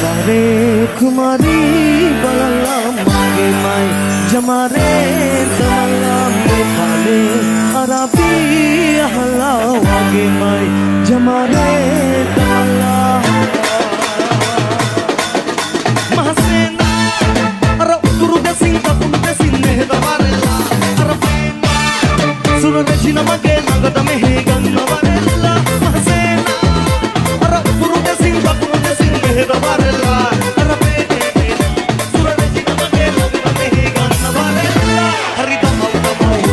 बारे कुमारी बलला मागे माई जमारे तमला मेघाले अरबी हल्ला वागे माई जमारे तमला महसेना अरे तुरु देसिंग तुरु देसिंग ने दवारेला अरे सुरने जिना मगे नगद में हे गन्नवरेला महसेना अरे तुरु देसिंग ने दवारेला अरे सुरने जिना मगे नगद में हे गन्नवरेला हरि दमौ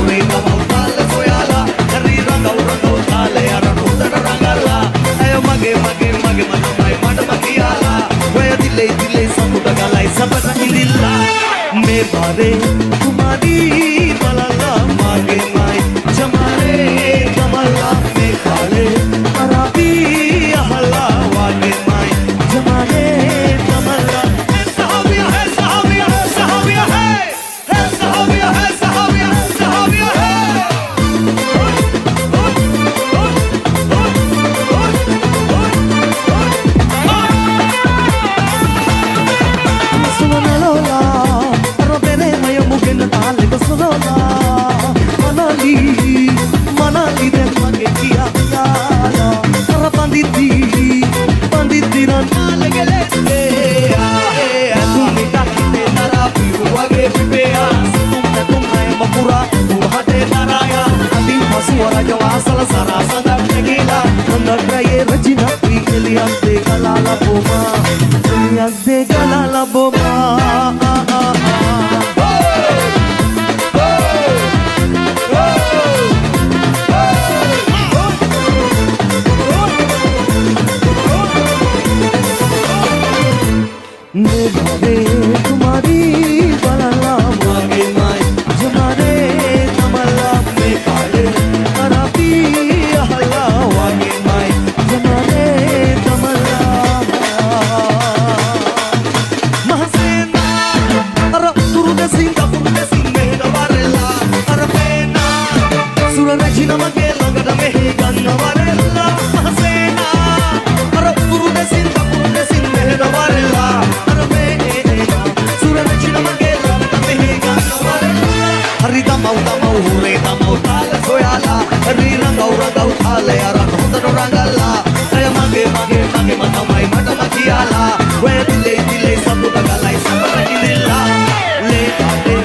रे दमौ ताल सोयाला हरि रंगौ ताले अरनु दड रंगला अय मगे मगे मगे मनमाय मड मगियाला वय दिले दिले समुद गलाई सबन इदिल्ला मे बारे कुमारी बलला मागे माय जमारे कमला मे खाले अरबी हल्ला वागे माय जमारे कमला सहाबिया है सहाबिया है सहाबिया है सहाबिया है सहाबिया सहाबिया है सुनलोला रोबेरे मय मुगेन ताले को सुनलोला मनाली रे मगे किया याला कर पंडिती रन नाल गेले ए तुमी ताकते तारा पिवगे पिया तुम है मपुरा तुहाते नाराया अभी मसुरा जवासल सरा सदा गीला नगराये रजिना पीलिया दे गलाला बोमा दुनिया दे गलाला बोमा मेघाले कुमारी बलला मागे माय जमारे तमला मेघाले अरबी हल्ला वागे माय जमारे तमला महसेना अरे तुरु देसिंग में दवारेला अरे पेना सुरने जिना मगे लगद में हे गन्नवरेला महसेना अरे तुरु देसिंग में दवारेला हरि दमौ रे दमौ ताल सोयाला हरि रंगौ ताले अरनु दड रंगला अय मगे मगे मगे मनमाय मड मगियाला वे दिले दिले समुद गलाई सबन इदिल्ला ले आते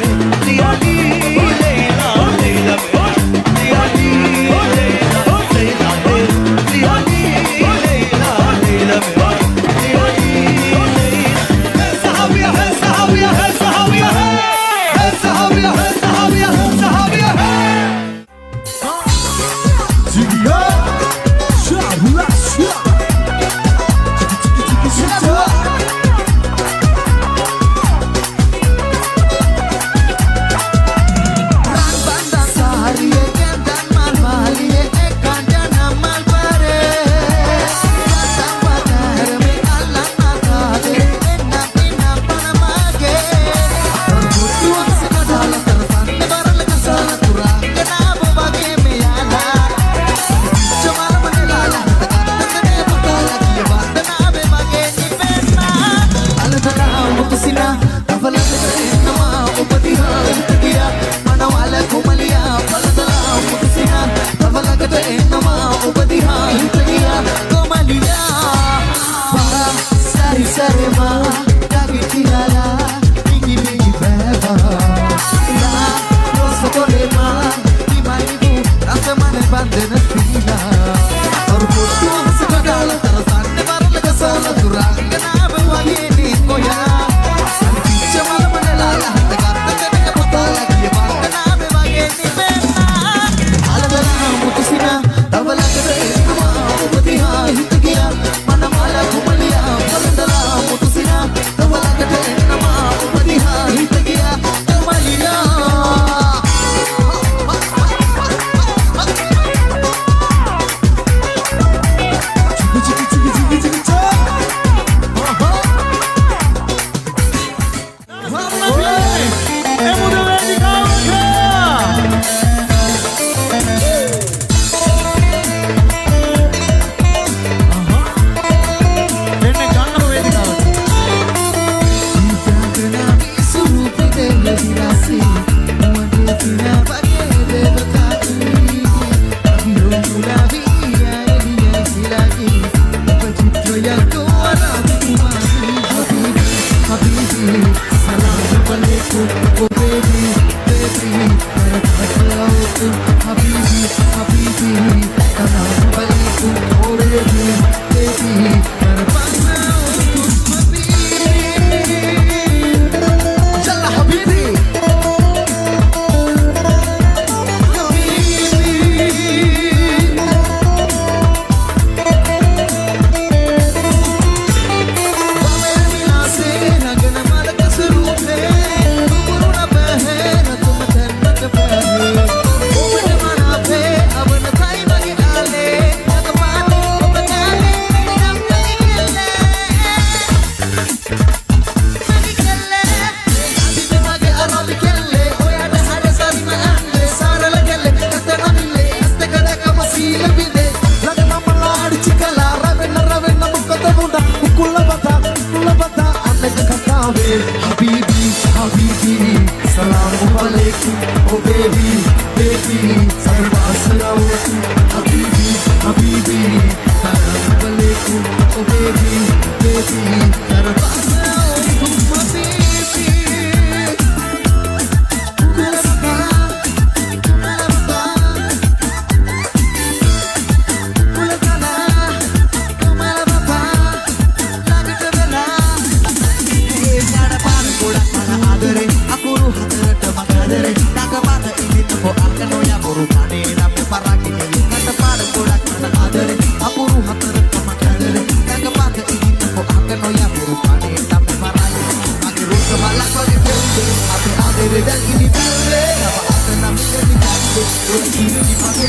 दियाली लेला लेला दियाली लेला लेला दियाली लेला लेला दियाली लेला सहाबिया है सहाबिया है सहाबिया है सहाबिया है सहाबिया है सहाबिया है जिया शाहुला शा Mana mala kumalia, palandala mutusina. Oh baby, baby, sarvasalavu. Habibi, habibi, karamaleku. Oh baby, baby, sarvasalavu. Habibi, kulabaka, kulabaka, kulakala, kumalabaka, lagatavela. Hey, nada para koda para adare, akuru hatarata magadare, nagamata idin ko akano ya boru kane namme parakine nada para koda para adare, akuru hatarata magadare, nagamata idin ko akano ya boru kane namme parakine mage rusa malak wage pelde ape adare dal ini pelde aba atana meni pelde oi ini mage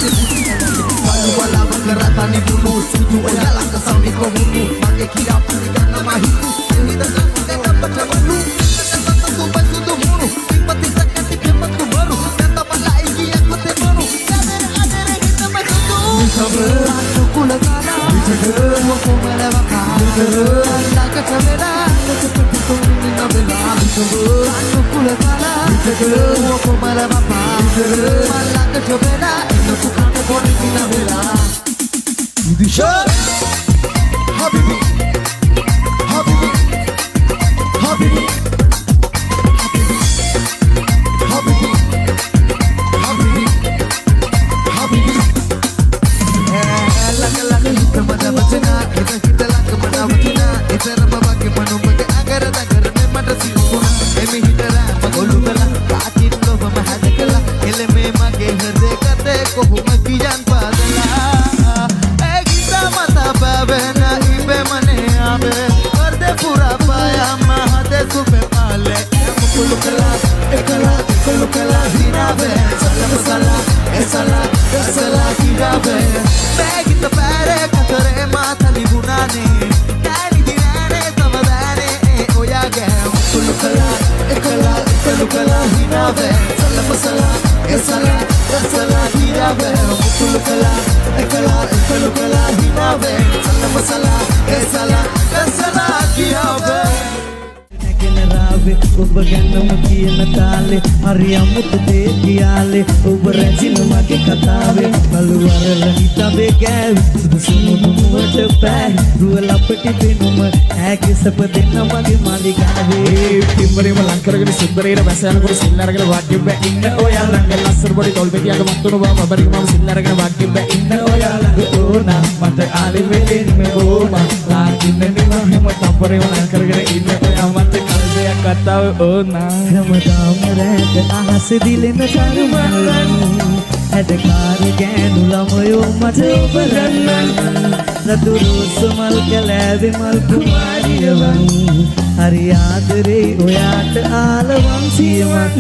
walu wala magarata ni bulu suju ojala kasami ko bulu mage kira pagana mahiku ini da kate kapata bulu tu basu tu muru simpati sakati pematu baru kata malai ki aku te baru saber adere hita basu tu saber aku kulakana saber aku malabaka saber anda kacamela seperti tu ni nabela saber aku kulakana saber aku malabaka saber anda kacamela aku kata boni ni nabela Disha Habibi Habibi Habibi Habibi Habibi Habibi laga hita mada bachna kita laga mada bachna itara baba ke manu mage agar dagar me mata siluna emi hitara magolu kala atit lo bama hadakala ele me mage herde kate ko humaki jan padala e gita mata babena ibe mane abe karde pura paya mahade supe pale mukulu kala ekala hinabe sala esala hinabe begita pare katare mata libunane dani dinane tavadane oyage mukulu kala ekala hinabe sala esala hinabe mukulu kala ekala hinabe sala esala hinabe Raave, ඔබ ගැනම කියන තාලේ හරි අමුතු දේ කියාලේ ඔබ රැජින මගේ කතාවේ බලවරල හිතවේ ගෑවි සුදුසුමුණු මුවට පෑ රුවල අපටි පෙනුම ඈගේ සප දෙන්න මගේ මාලිගාවේ පිම්බරේම ලං කරගෙන සුන්දරේන වැස යනකොට සිල් අරගෙන වාඩියෙන් බෑ ඉන්න ඔයා ළඟ ලස්සන බොඩි තොල් පෙතියක මත්තුන බව බබරික මම සිල් අරගෙන වාඩියෙන් බෑ ඉන්න ඔයා ළඟ ඕනා මට ආලි වෙලෙන්න ඕනා ලාකින්න නිවා හැම තප්පරේම ලං කරගෙන ඉන්න ඔයා මට katav ona ramadam red ahas dilena charuman adkar genu lamayo mate obarannan raduru sumal kalave mal kumariyawan hari adare oyata alawan siyawan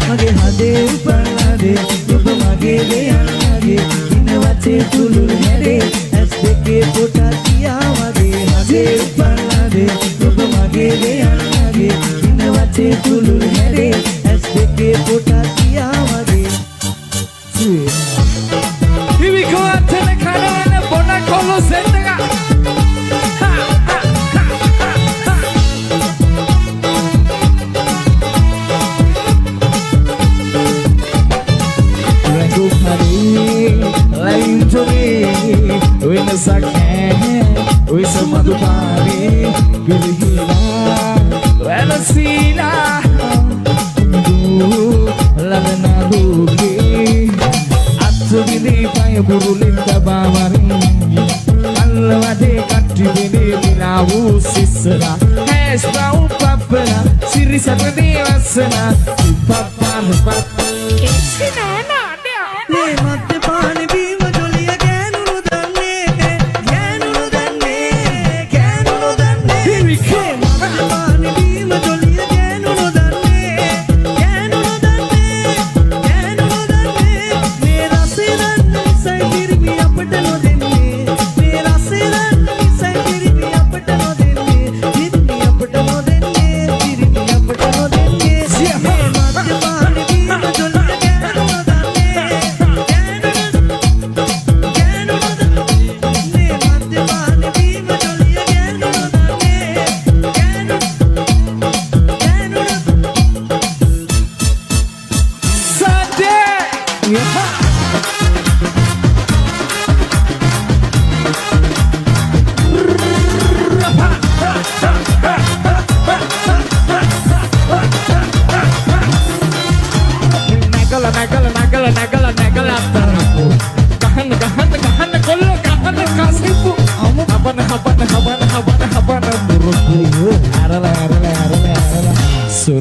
mage hade upanade oba mage deyanage inwache tulur hede as deke pota kiya mage hade upanade oba mage deyanage inwache tulur hede as deke pota kiya mage Here we go until the Carolina Bonacolo Zendaga. Rango Pari, Lain Tori, Wina Sake, Wisa do Pari, Bilhila, Velasina, Lavena Duki. Subini paya burulinda bawari Alwade katti bene binawu sisra Hespa upapra siri sabdi vasana Upappa Kissina nadia. Le matte pani bima joliya genu danne Here we go. pani bima joliya genu danne mera siran sai tirmi apatano denne mera siran sai tirmi apatano denne tirmi apatano denne le matte pani bima joliya genu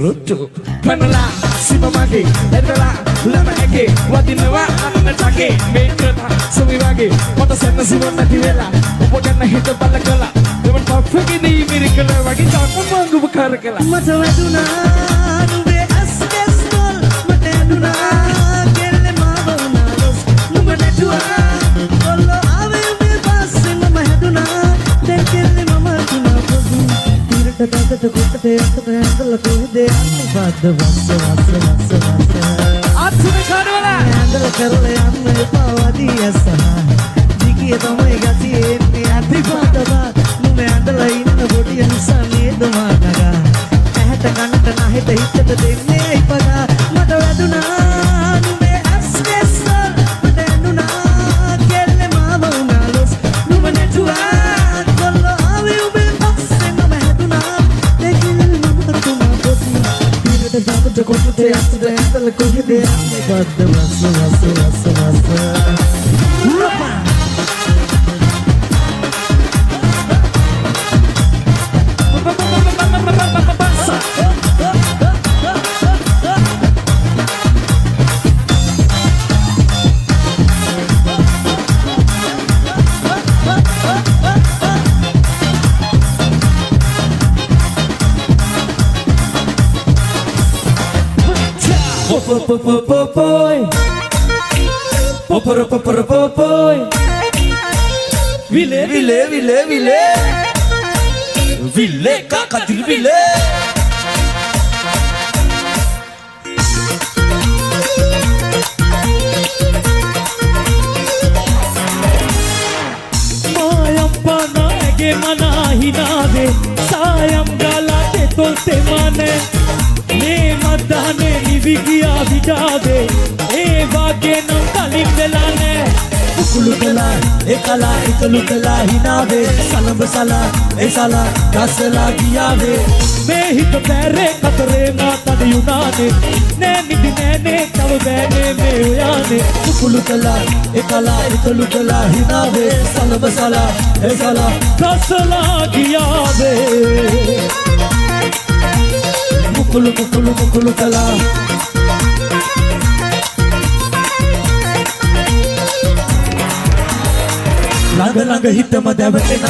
සුරුට්ටු පනලා සිමමගේ එදලා ලම ඇගේ වදිනවා අන්න ටගේ මේකට සුමි වගේ මට සෙන්න සිවන්න නැති වෙලා ඔබ ගැන හිත බල කළා දෙවන් පෆ්ෆගේ දී මිරිකල වගේ තාම මංගුව කර කළා මට වැදුනා නුඹේ ඇස් වල මට ඇදුනා කෙල්ල මාව වුණාලොස් නුඹ නැටුවා කොල්ලෝ ආවේ මේ පස්සේ මම හැදුනා දැන් කෙල්ල මම තුනා පොදු ඉරට තකට කොට තේකට ඇඳලා කොහෙද යන්නේ බද්ද වස්ස අත්සුම කඩවල ඇඳලා කරලා යන්නේ පාවදී ඇසහා දිගිය තමයි ගතියේ එන්නේ අතිපාදවා නුඹ ඇඳලා ඉන්න බොඩිය නිසා නේද මානගා ඇහැට කනට නැහිත හිතට දෙන්නේ ඉපදා මට වැදුනා නුඹේ ඇස් වල මට ඇඳුනා කෙල්ල මාව වුණාලොස් නුඹ නැටුවා කොල්ලෝ ආවේ ඔබේ පස්සේ මම හැදුනා දෙකිල් මම තුනා පොදු ඉරට තකට කොට තේකට ඇඳලා කොහෙද යන්නේ බද්ද වස්ස Popoy Vile kakatil vile Mayam pana ege mana hinade sayam gala te tolte mane ne madane nivigiya vidade e vage nam kalin velane Ukulukala, ekala, ikalukala, hinave Salam sala, esala, kasala giyave Me hit pere katare mata yunane Ne nidi ne tav bene me uyane Ukulukala, ekala, ikalukala, hinave Salam sala, esala, kasala giyave Ukulukala ළඟ හිතම දැවටෙන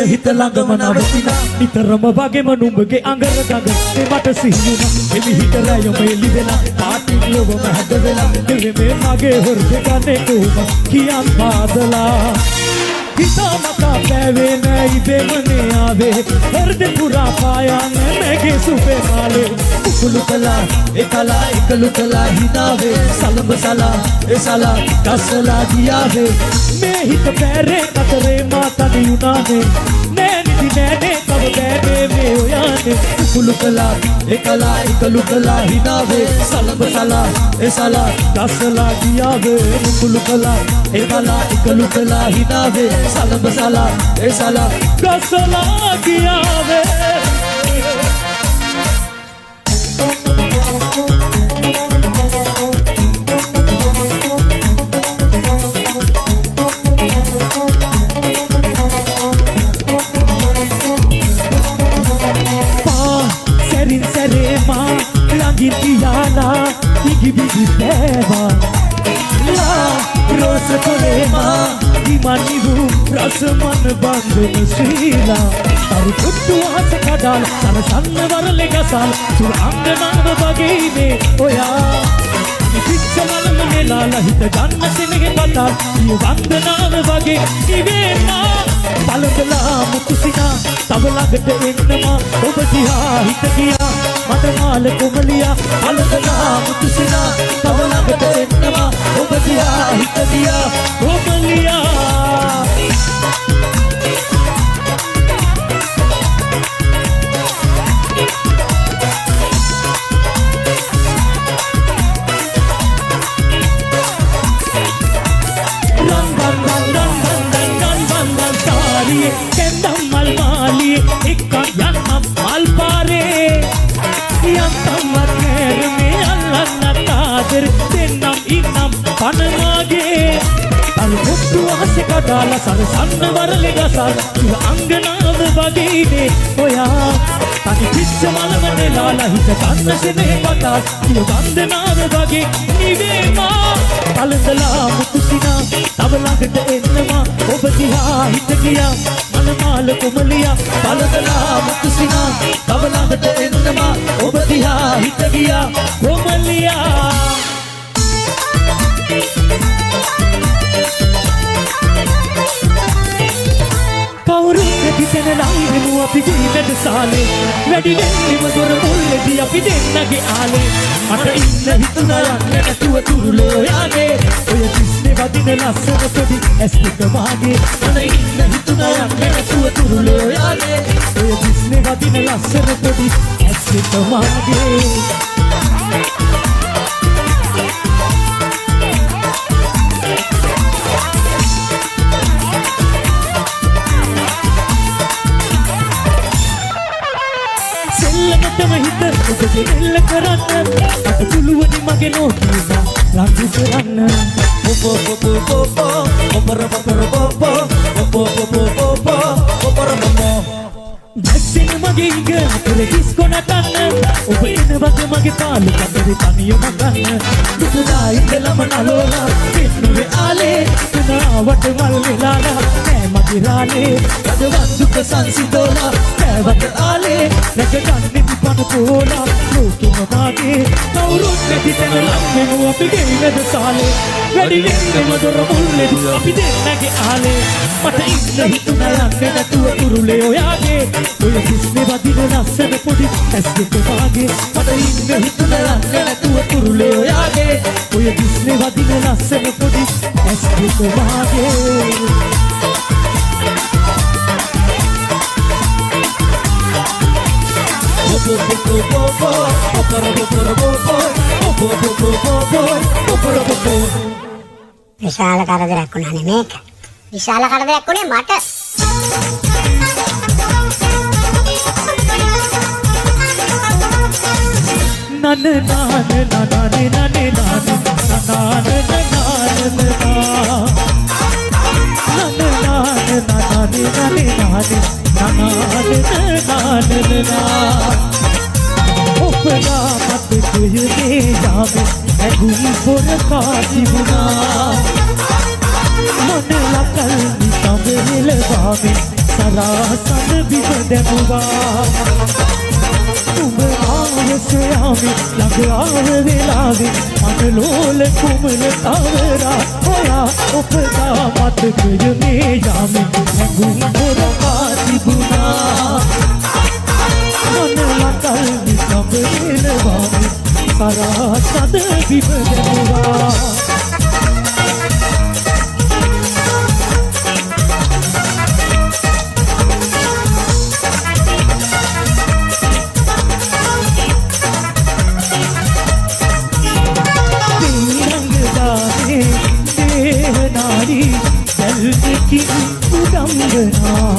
හිත ළඟම නවතින නිතරම වගේම නුඹගේ අඟර ගඟ මේ මට සිහිනුන එමි හිත රැයම එලි වෙලා පාටින් ලොවම හැද වෙලා දෙවේ මගේ හොර්ද ගන්නේ කොහොම කියන් පාදලා හිතමතා පැවේ නැයි දෙමනේ ආවේ හොර්ද පුරා පායන් මගේ සුපේ මාලේ උකුලුකලා එකලා එකලුකලා හිනාවේ සලඹ සලා එසලා කස්සලා ගියාවේ මේ හිත පැරේ කතරේ මාතන යුනානේ නෑනිදි නෑනේ තව බෑනේ මේ ඔයානේ උකුලුකලා එකලා එකලුකලා හිනාවේ සලඹ සලා එසලා කස්සලා ගියාවේ උකුලුකලා එකලා එකලුකලා හිනාවේ සලඹ සලා එසලා කස්සලා ගියාවේ Gitiana, Igibidi Beva La Rosa Kolema, Imanivu, Rasaman Bandun Srila Tarukuttu Asakadal, Sarasanna Varalegasal, Suranganav Bagine, Oya Pichaman Manela, Hita Janna Sinige Patal, Yuvandanav Bagi, Ivena Palagala Mutusina, Tavalagate Innama, Obadiha, Hitagia මතමාල කුමලියා අලකලා මුතුසිනා තවලකට එන්නවා ඔබ දිහා හිත දියා කුමලියා රන් සාරියේ කෙන්දම් මල් මාලියේ එක්ක යන්න මල් පාරේ යන්තම්වත් නෑරමේ අල්ලන්න තාදර දෙන්නම් ඉන්නම් පනමාගේ තල් මුත්තු අහසේ කඩාලා සරසන්න වරලෙගසල් අංගනාව වගේනේ ඔයා තනි පිච්ච මලවනේ වෙලාලා හිත ගන්න සෙනේ පතා කිය වන්දනාව වගේ නිවේමා පළඳලා මුකුසිනා තව ළඟට එන්නවා ඔබ දිහා හිත ගියා මනමාල කුමලියා පළඳලා මුකුසිනා තව ළඟට එන්නවා ඔබ දිහා හිත ගියා කුමලියා කවුරුත් හිතන ලයි වෙනු අපි ගිහින් සාලේ වැඩි වෙන්නේම දොර මුල්ලේදී අපි දෙන්නගේ ආලේ මට ඉන්න හිතුණා යන්න නැතුව තුරුලෝ යාගේ ඔය කිස්නේ වදින ලස්සන පොඩි ඇස් දෙක වාගේ මට ඉන්න හිතුණා යන්න නැතුව තුරුලෝ යාගේ ඔය කිස්නේ වදින ලස්සන පොඩි ඇස් දෙක වාගේ හිත ඔබගේ දෙල්ල කරන්න අත පුළුවනි මගේ නෝටිනා ලංගු කරන්න දැස්සෙන මගේ ඉග අතර ඩිස්කෝ නටන්න ඔබ එනවද මගේ පාලු කතරේ තනියම ගන්න දුකදා ඉඳලම නලෝලා පෙන්නුවේ ආලේ නාවට මල් වෙලාලා නෑ මගේ රාලේ අදවත් දුක සංසිඳෝලා නෑවට ආලේ නැක ගන්නෙ දිපන පෝලා ලෝකෙම මාගේ කවුරුත් නැතිතන ලම්මෙනු අපි ගෙයිනද සාලේ වැඩි වෙන්නේම දොර මුල්ලේදී අපි දෙන්නගේ ආලේ මට ඉන්න හිතුණා යන්නේ නැතුව කුරුලේ ඔයාගේ ඔය කිස්නේ වදින ලස්සන පොඩි ඇස් දෙක වාගේ මට ඉන්න හිතුණා යන්නේ නැතුව කුරුලේ ඔයාගේ ඔය කිස්නේ වදින ලස්සන පොඩි ඇස් දෙක වාගේ විශාල කරදරයක් වුණානේ මේක. විශාල කරදරයක් වුණේ මට. නන නාන නනනේ නනේ නාන නාන ඔපලා මත කුයනේ යාමේ ඇගුම් පොර කාතිබුණා මන ලකල් නිකම්බෙල වාමේ සරාසන බිම දැමුවා උඹ ආවසයාමේ ළඟ ආව වෙලාවේ මන ලෝල කුමල තවරා ඔයා ඔපලා මත කුයනේ යාමේ ඇගුම් පොර කාතිබුණා මනලකල් නිකම්බෙල වාමේ සරාසන බිම දැමුවා උදම්බනා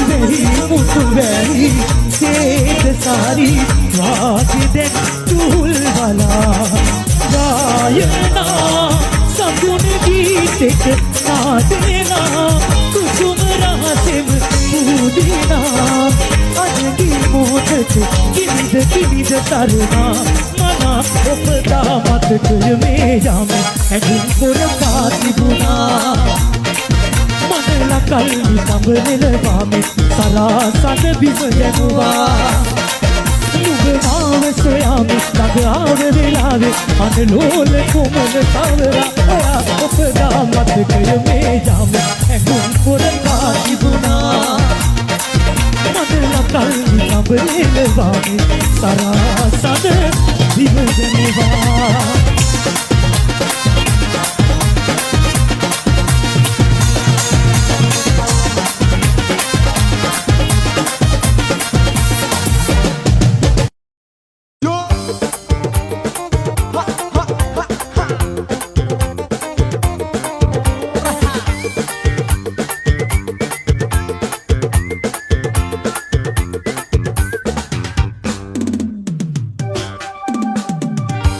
වෙහි මුතු වැලි සේද සාරි වාසිදෙන් තුල් බලා ගායනා සම්පූර්ණ ගීතෙක නාදේනා කුසුම රහසෙම උදිනා අනගී මොහොතට කිවිද තරුණා මනා ඔපදා මතකය මේ යාමේ ඇගුම් පොර පාතිබුණා මනලකල් නිකම්බෙල වාමේ සරාසන බිම දැමුවා නුඹ ආව සොයාමේ ළඟ ආව වෙලාවේ අන ලෝල කොමල තවරා ඔයා ඔපදා මතකය මේ යාමේ ඇගුම් පොර පාතිබුණා මනලකල් නිකම්බෙල වාමේ සරාසන බිම දැමුවා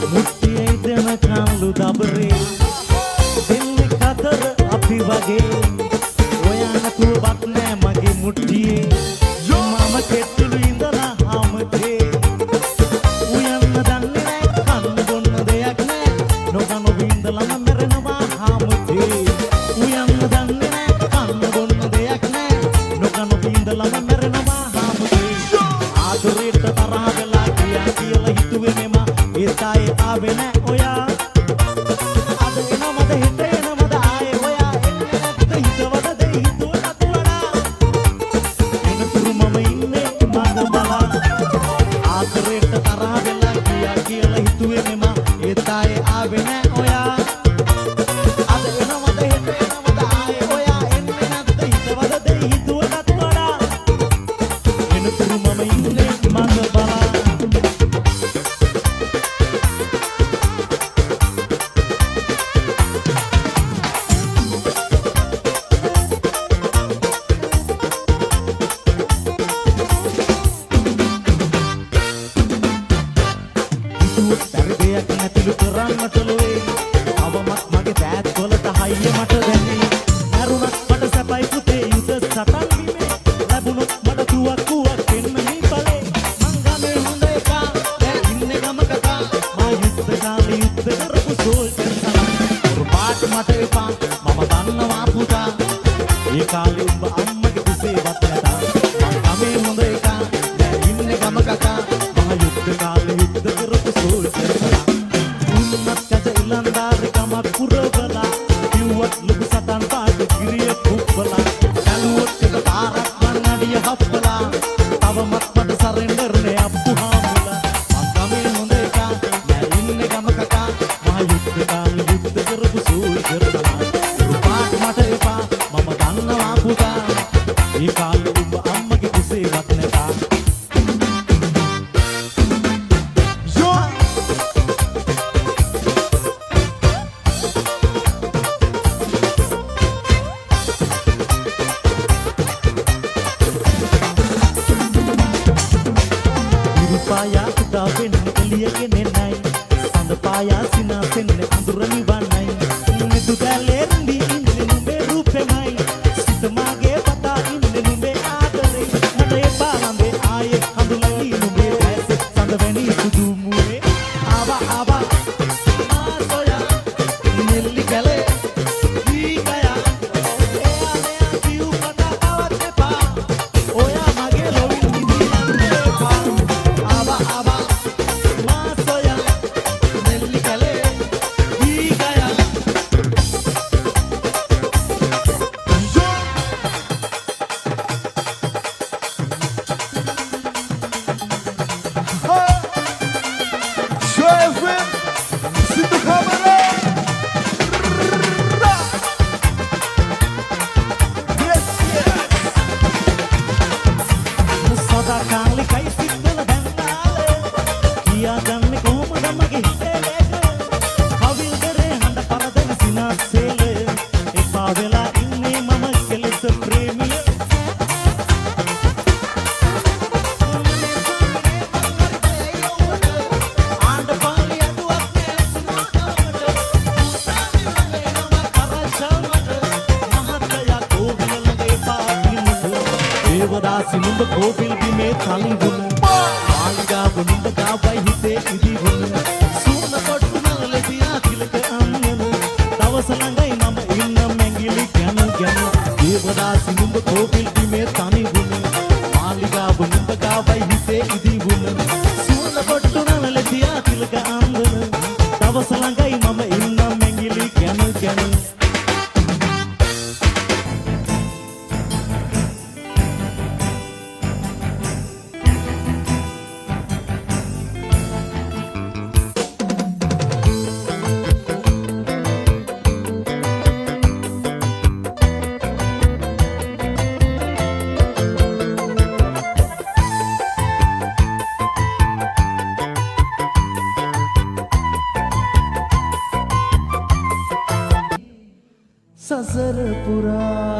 මුට්ටියේ දෙන කඳු දබරේ හිතුවොත් පරිදයක් නැතිලු කරන්නට ලොවේ අවමත් මගේ දෑත් වලට හයිය මට දැනේ ඇරුණත් මට සැපයි පුතේ යුද සටන් බිමේ ලැබුණොත් මට තුවක්කුවක් දෙන්න මේ බලේ මං ගමේ හොඳ එකා දැන් ඉන්නේ ගම කතා මා යුද්ධ කාලේ යුද්ධ කරපු සෝල්ජර් සලා පාට මට එපා මම දන්නවා පුතා ඒ කාලේ උඹ අම්මගේ කුසේවත් නැතා මං ගමේ හොඳ එකා දැන් ඉන්නේ ගම කතා මා යුද්ධ කාලේ යුද්ධ කරපු සෝල්ජර් සලා උන්නත් කජ ඉලන්දාරි ගමක් පුරවලා කිව්වත් ලොකු සටන් පාට ගිරිය කුප්පලා ඇලුවොත් එක පාරක් මං අඩිය හප්පලා තවමත් මට සරෙන්ඩර් නේ අප්පු හාමුලා මං ගමේ හොඳ එකා දැන් ඉන්නේ ගම කතා මා යුද්ධ කාලේ යුද්ධ කරපු සෝල්ජර් සලා පාට මට එපා මම දන්නවා පුතා ඒ කාලේ උඹ අම්මගේ කුසේවත් නැතා පායා උදා වෙන්නේ එළියගෙන නැයි සඳ පායා සිනාසෙන්නේ අඳුර නිවන්නයි නිදු දැලෙන්දි ඉන්නේ නුඹේ රූපෙමයි සිත මාගේ පතා ඉන්නේ නුඹේ ආදරේ මට එපා ළඹේ ආයේ හඳුලයි නුඹේ ඇස සඳ වැනි සුදු මුවේ ආවා ආවා ආසොයා නෙල්ලි ගලේ ඊකයා එයා කිව් කතා කවත් එපා ඔයා මගේ ලොවින් නිදින්න එපා සිනුඹ කෝපිල් බිමේ තලිවුන මාලිගාව නුඹ ගාවයි හිතේ ඉදිවුන සූන කොට්ටු නලලෙතියා තිලක අන්නන දවස ළඟයි මම ඉන්න මැංගිලි ගැන ගැන දේවදා සිනුඹ කෝපිල් බිමේ තනිවුන මාලිගාව නුඹ ගාවයි හිතේ ඉදිවුන සූන කොට්ටු නලලෙතියා තිලක අන්නන දවස ළඟයි මම ඉන්න මැංගිලි ගැන ගැන සසර පුරා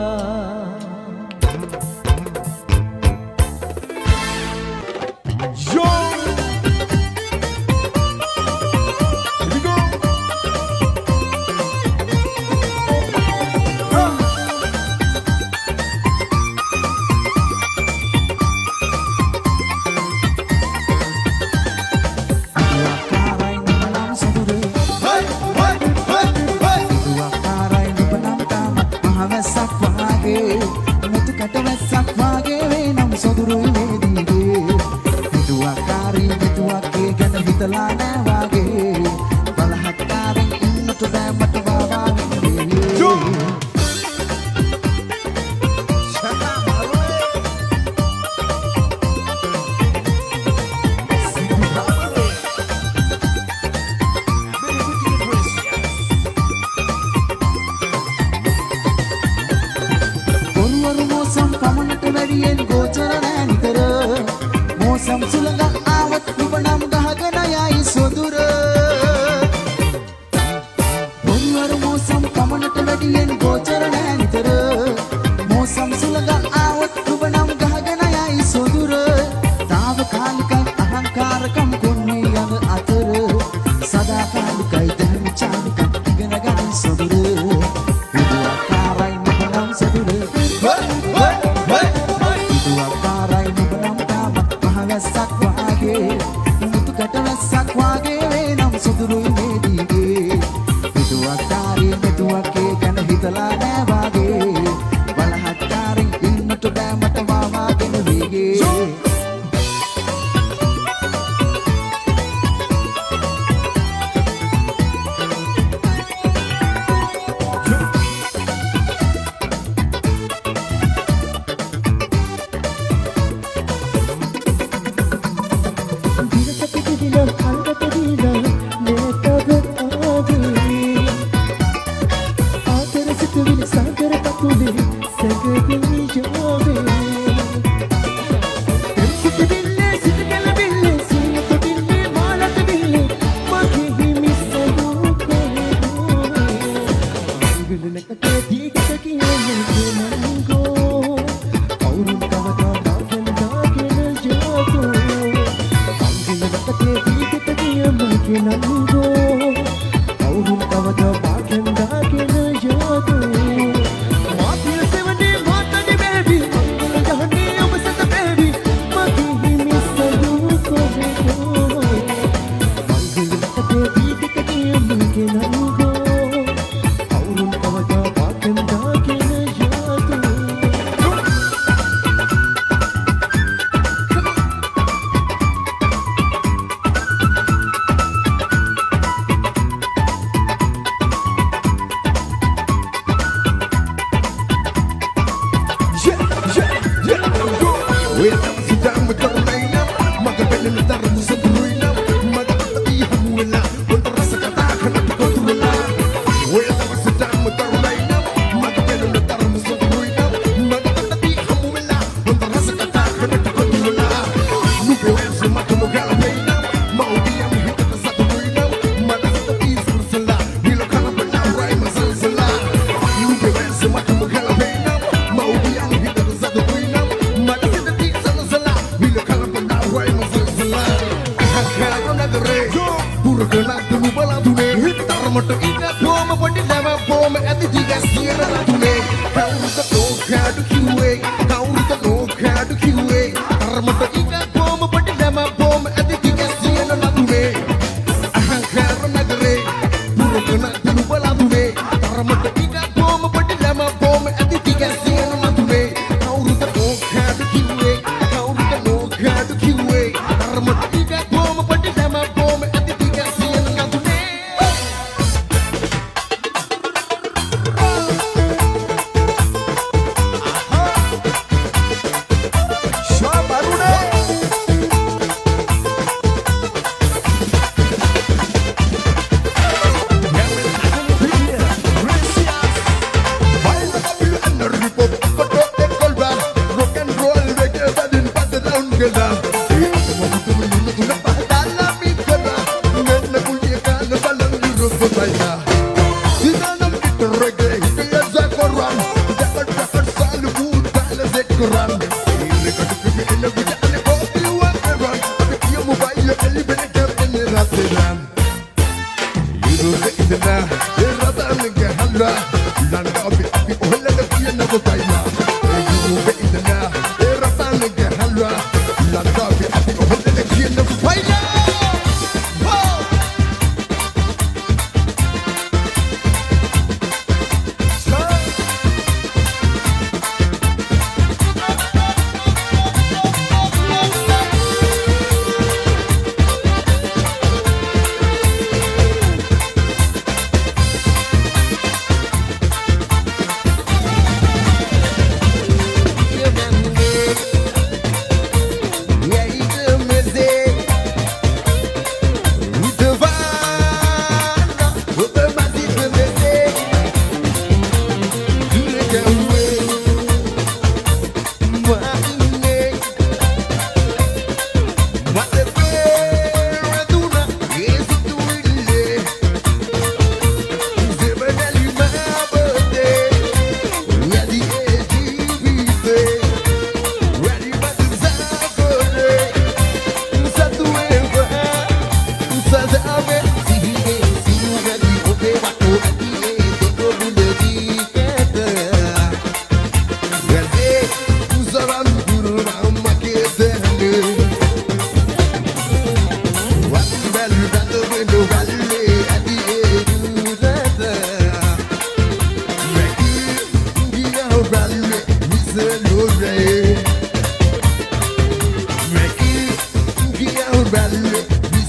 සොදුර තාවකාලිකයි අහංකාරකම් කොන්නේ යන අතර වගේ මුතු කැටවස්සක් වගේ වේනම් සුදුරුයි මේ දීගේ හිතුවක්කාරී මෙතුවක්කේ ගැන හිතලා නෑ වගේ බලහත්කාරින් ඉන්නට බෑ මට මාමාගෙන වේගේ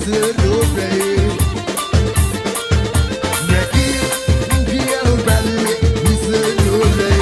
විසරෝපේ නැකි ගියල් බැල්ලේ විසරෝපේ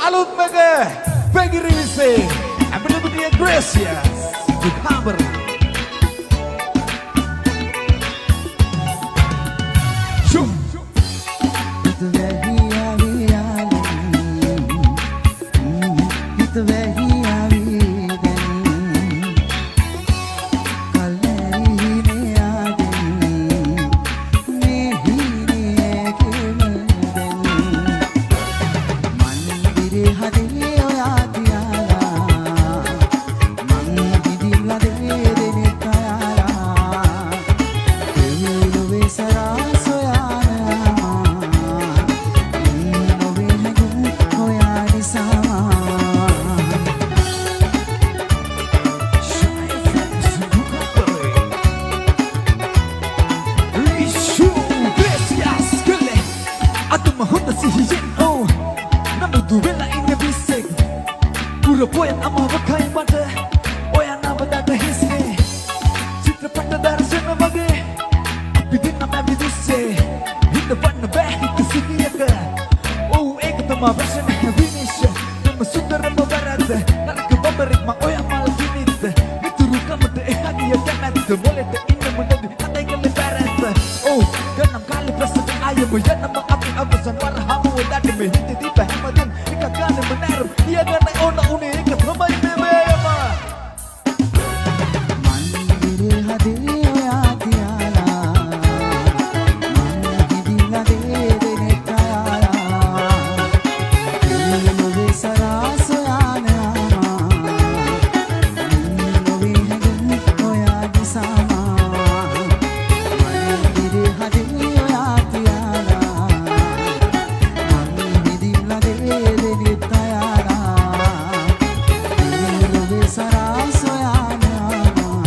Alutmega Pegirise Ability Gracias Good Hammer Shoo Purapoyan ama wakai mata Oyana badata hisne Chitrapata darsana wage Apidin nama vidisse Hinda vanna beh hita sigiyaka Oh ek tama version hai finish Tama sundarama varat Naraka babarik ma oya mal finit Mituru kamata ehadiya kanat Molete inna munadi atay kali barat Oh ganam kali prasad ayam Yana ma api avasan warhamu Wadati me hindi di bahamadin Ikakane menarum Iya gana ona uni ikat ramai bebe ama මන්දිරේ හදේ ඔයා තියාලා මම හිදිලා දෙදෙනෙක් අයාලා නොවේ සරාස යානවා නොවේ හැඟුම් ඔයා දිසාමා මන්දිරේ හදේ ඔයා තියාලා මම හිදිලා දෙදෙනෙක් අයාලා නොවේ සරාස යානවා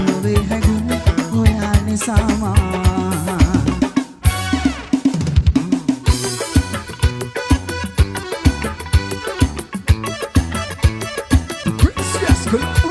නොවේ හැඟුම් ඔයා නිසාමා Gracias